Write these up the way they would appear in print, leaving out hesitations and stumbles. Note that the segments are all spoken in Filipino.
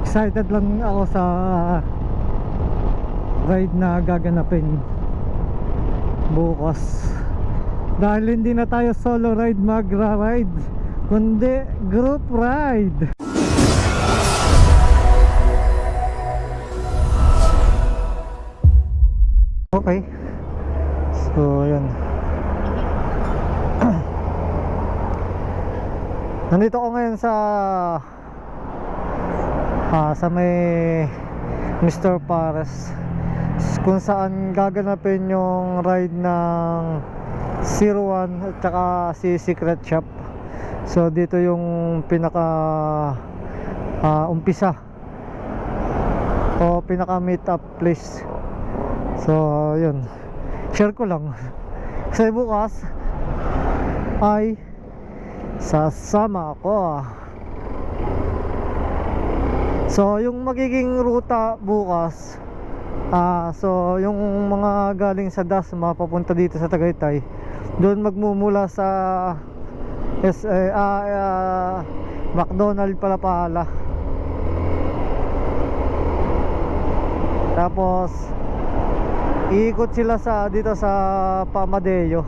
excited lang ako sa ride na gaganapin bukas. Dahil hindi na tayo solo ride magra-ride, kundi group ride. Okay. So yun. Nandito ako ngayon sa may Mr. Pares, kung saan gaganapin yung ride ng 01 at saka si Secret Shop. So dito yung pinaka umpisa o pinaka meet up place. So yun, share ko lang. Kasi bukas ay sasama ako. So yung magiging ruta bukas, so yung mga galing sa Dasma papunta dito sa Tagaytay, doon magmumula sa McDonald Palapala. Tapos iikot sila dito sa Pamadeo,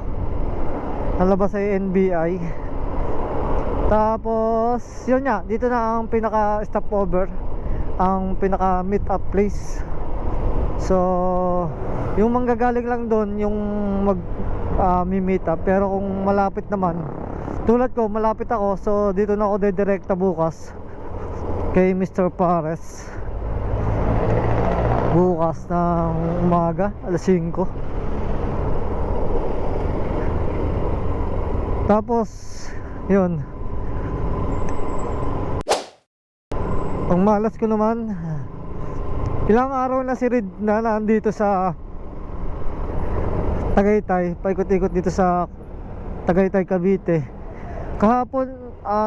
nalabas ay NBI. Tapos yun nga, dito na ang pinaka stopover, ang pinaka meet up place. So yung manggagaling lang doon yung meet up. Pero kung malapit naman, tulad ko malapit ako, so dito na ako dedirekta bukas kay Mr. Pares. Bukas ng umaga, alas 5. Tapos yun, ang malas ko naman, ilang araw na si Reed na nandito sa Tagaytay, paikot-ikot dito sa Tagaytay, Cavite. Kahapon,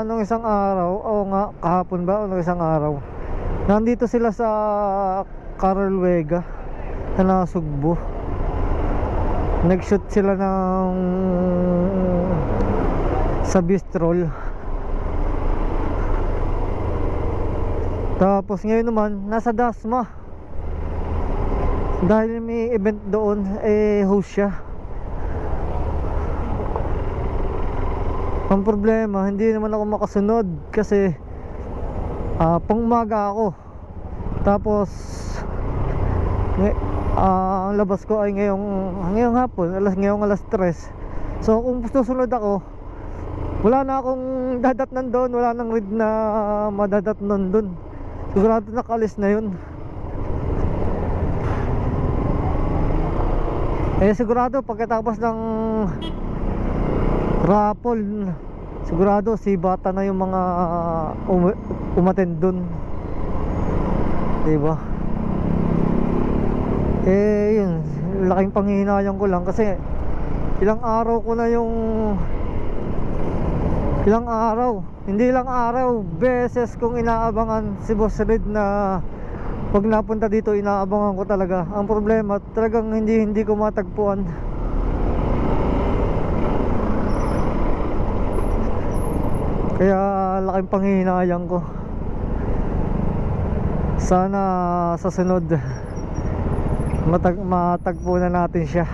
nung isang araw, o nga, kahapon ba o nung isang araw, nandito sila sa Carolwega na Nasugbo. Nag-shoot sila ng sa Bistrol. Tapos ngayon naman nasa Dasma, dahil may event doon, host siya. Ang problema, hindi naman ako makasunod kasi pang-umaga ako. Tapos ang labas ko ay ngayong hapon, ngayong alas 3. So kung susunod ako, wala na akong dadatnan doon, wala nang read na madadatnan doon. Sigurado nakalis na yun. Sigurado pagkatapos ng raffle, sigurado si bata na yung mga umattend dun, diba? Yun, laking panghihinayang ko lang kasi ilang araw, hindi lang araw, beses kong inaabangan si Boss Red na pag napunta dito, inaabangan ko talaga. Ang problema, talagang hindi ko matagpuan. Kaya laking panghihinayang ko. Sana sa sunod matagpo na natin siya.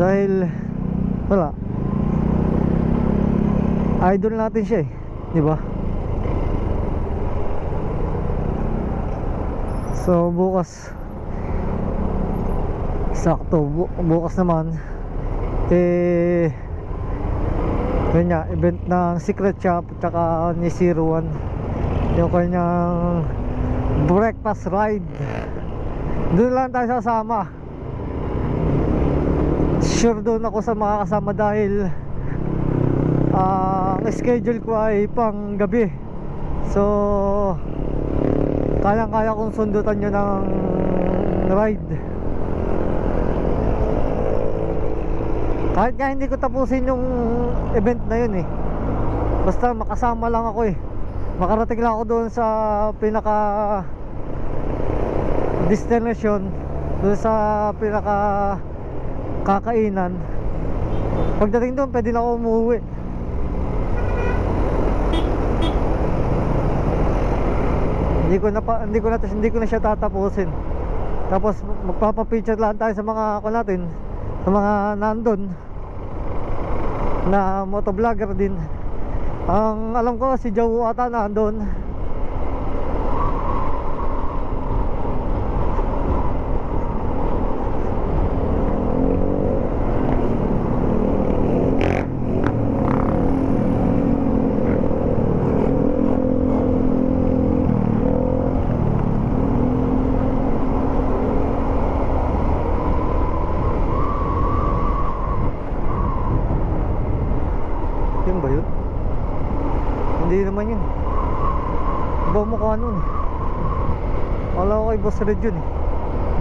Dahil wala, idol natin siya di ba? So bukas, sakto bukas naman yun nga, event ng Secret Shop tsaka ni 01, yung kanyang breakfast ride. Doon lang tayo sasama. Sure doon ako sa mga kasama dahil ang schedule ko ay pang gabi. So kayang-kaya kong sundutan nyo ng ride. Kahit nga hindi ko tapusin yung event na yun basta makasama lang ako makarating lang ako doon sa pinaka destination, doon sa pinaka kakainan. Pagdating doon pwede na ako umuwi. Hindi ko na siya tatapusin. Tapos magpapapicture lang tayo sa mga ako natin, sa mga nandun na motovlogger din. Ang alam ko si Joe ata nandun. Yun ba yun? Hindi naman yun. Iba mukha nun. Wala ko kay Boss Red yun eh.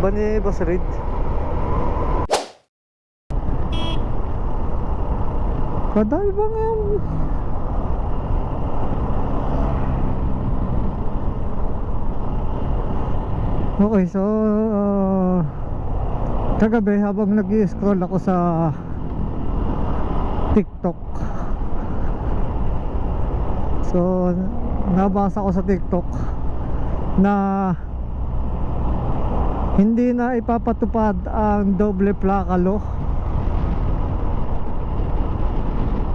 Iba ni Boss Red. Kadal ba ngayon? Okay, so kagabi habang nag-i-scroll ako sa TikTok, so nabasa ko sa TikTok na hindi na ipapatupad ang doble plaka law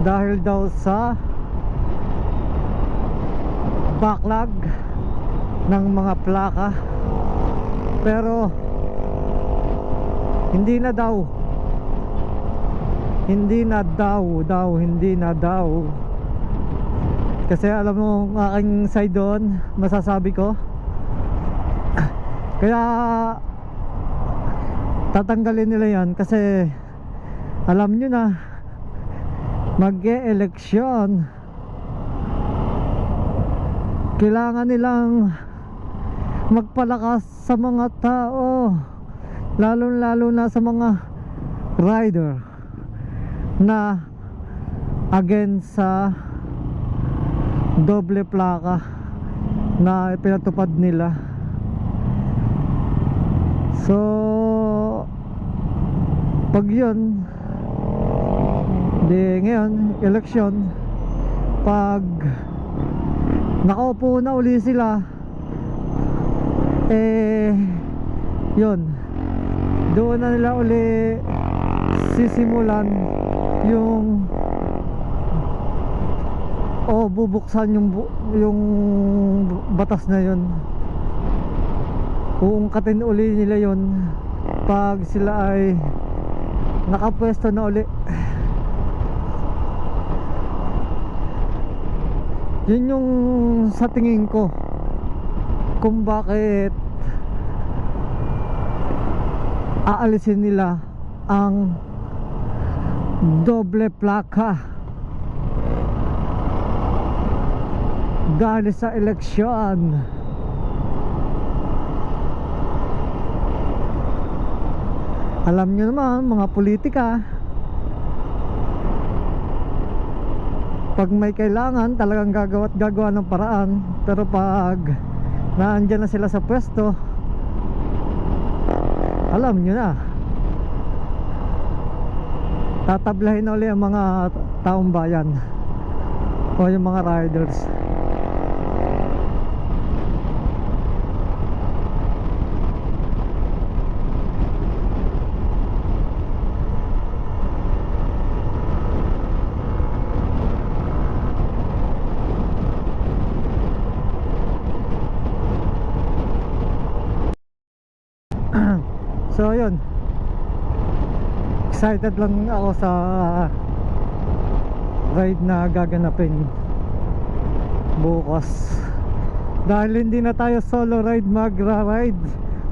dahil daw sa backlog ng mga plaka. Pero hindi na daw kasi alam mo ang aking side doon, masasabi ko kaya tatanggalin nila yan kasi alam nyo na mag-e-eleksyon, kailangan nilang magpalakas sa mga tao, lalo na sa mga rider na against sa doble plaka na pinatupad nila. So pag yun di ngayon eleksyon, pag nakaupo na uli sila, yun, doon na nila uli sisimulan yung bubuksan yung batas na yun. Uungkatin uli nila yun pag sila ay nakapwesto na uli. Yun yung sa tingin ko kung bakit aalisin nila ang doble plaka dahil sa eleksyon. Alam nyo naman mga politika, pag may kailangan talagang gagawa ng paraan, pero pag naandyan na sila sa pwesto, alam nyo na, tatablahin na ulit ang mga taong bayan o yung mga riders. So yun, excited lang ako sa ride na gaganapin bukas, dahil hindi na tayo solo ride magra-ride,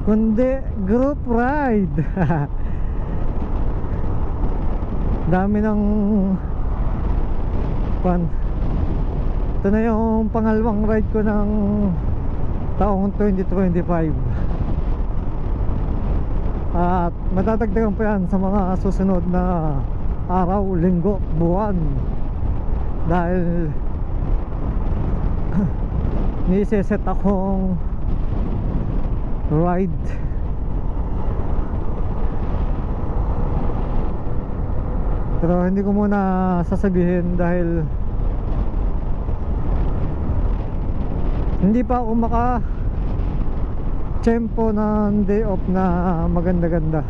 kundi group ride. Dami ng pan. Ito na yung pangalawang ride ko ng taong 2025. At matatagdagan pa yan sa mga susunod na araw, linggo, buwan, dahil niseset akong ride. Pero hindi ko muna sasabihin dahil hindi pa ako tiyempo ng day off na maganda-ganda.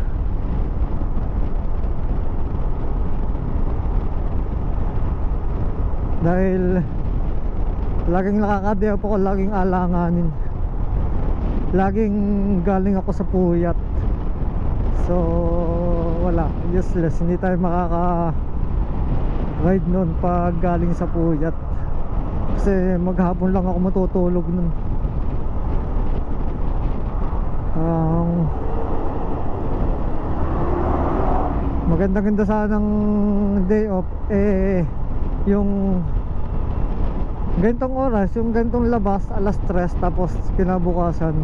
Dahil laging nakaka-day off ako, laging alanganin, laging galing ako sa puyat. So wala, useless, hindi tayo makaka ride nun pag galing sa puyat, kasi maghapon lang ako matutulog nun. Maganda-ganda sanang day off, yung ganitong oras, yung ganitong labas alas 3, tapos kinabukasan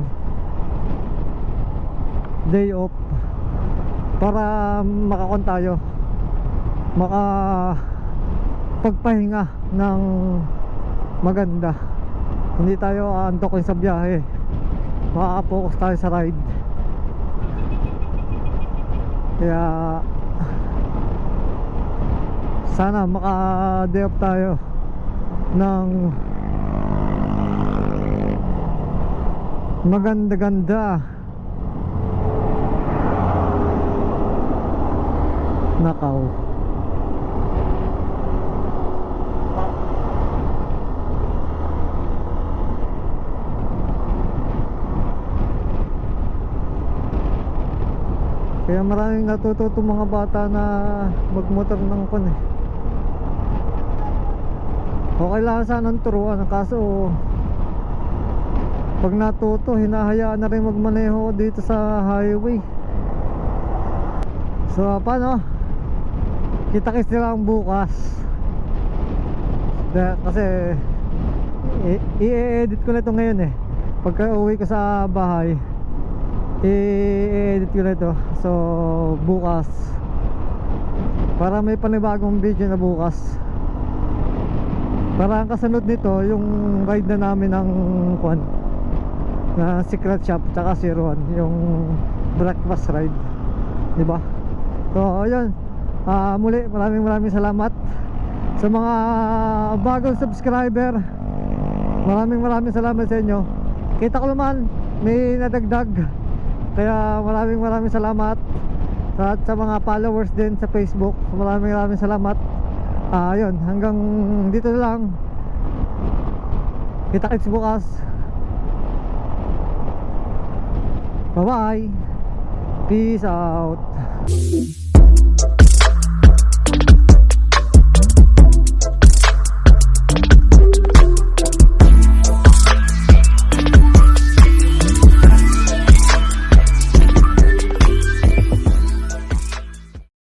day off, para makakon tayo, pagpahinga ng maganda, hindi tayo aantokin sa biyahe, makaka-focus tayo sa ride. Kaya sana maka-day off tayo ng maganda-ganda. Nakaw. Kaya maraming natututo mga bata na magmotor ng kon eh. Okay lang sanang turuan, kaso pag natuto, hinahayaan na rin magmaneho dito sa highway. So paano? Kita-kits nila ang bukas. Kasi i-edit ko na ito ngayon eh. Pagka uwi ko sa bahay, i-edit ko na ito. So bukas, para may panibagong video na bukas. Para ang kasunod nito, yung ride na namin ng kwan na Secret Shop tsaka 01, yung breakfast ride, diba? So ayun, muli maraming salamat sa mga bagong subscriber. Maraming salamat sa inyo. Kita ko naman may nadagdag, kaya maraming salamat. Sa mga followers din sa Facebook, maraming salamat. Ayun, hanggang dito na lang. Kita-kits bukas. Bye bye. Peace out.